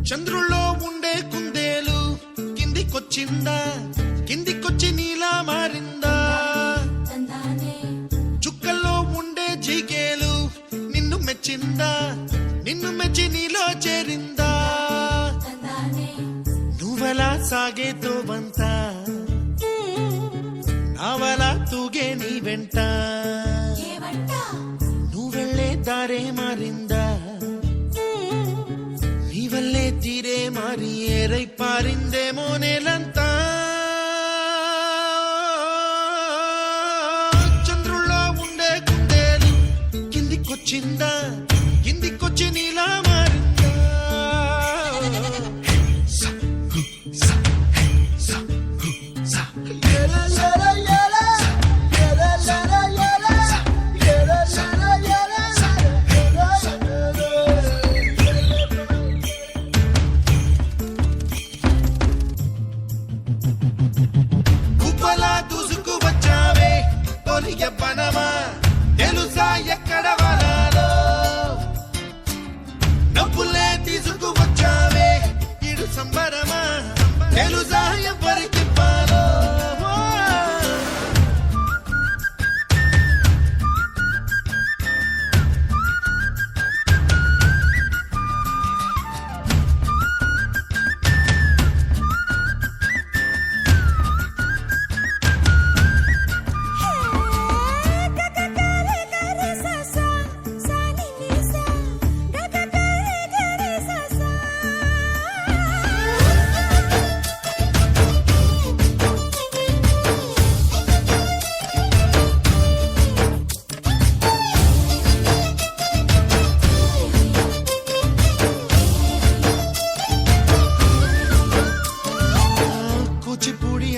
చంద్రుల్లో ఉండే కుందేలు కిందికొచ్చిందా, కిందికొచ్చి నీలా మారిందా? చుక్కల్లో ఉండే జీకేలు నిన్ను మెచ్చిందా, నిన్ను మెచ్చి నీలో చేరిందా? నువ్వలా సాగేతో వంత, నావలా తూగే నీ వెంట, నువ్వెళ్ళే దారే మారిందా, నీ వల్లే తీరే మారి ఏరై పారిందేమో నేలంతా. చంద్రుల్లో ఉండే కుందేలు కిందికొచ్చిందా, కిందికొచ్చి నీలా మారిందా? పనమా తెలుసా ఎక్కడ వనాలో, నవ్వులే తీసుకువచ్చావే ఇడు సంబరమా తెలుసా ఎవరికి పాలో?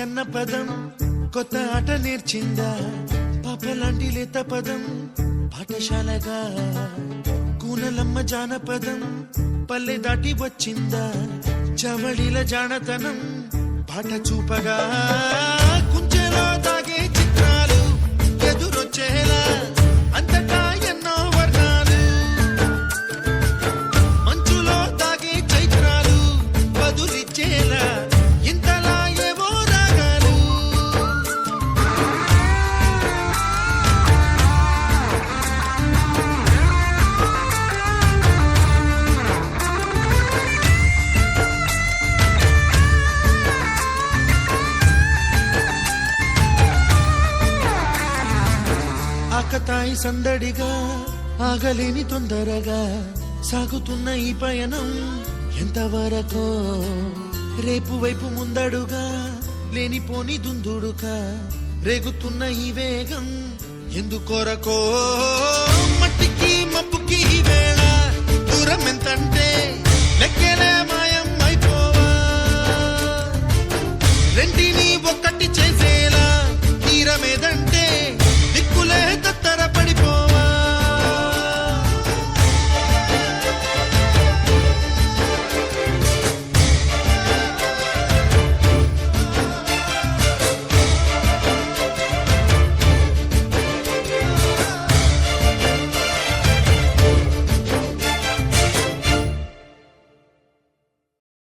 అన్న పదం కొత్త ఆట నేర్చిందా, పాపలాంటి లేత పదం పాఠశాలగా, కూనలమ్మ జానపదం పల్లె దాటి వచ్చిందా, చవళిల జానతనం పాట చూపగా, కుంచెలో తాగే చిత్రాలు ఎదురొచ్చేలా అంతటా ఎన్నో వర్ణాలు, మంచులో తాగే చైత్రాలు బదులిచ్చేలా ఇంతలా ఆకతాయి సందడిగా ఆగలేని తొందరగా సాగుతున్న ఈ పయనం ఎంతవరకో, రేపు వైపు ముందడుగా లేనిపోని దుందుడుగా రేగుతున్న ఈ వేగం ఎందుకొరకో, మట్టికి మబ్బుకి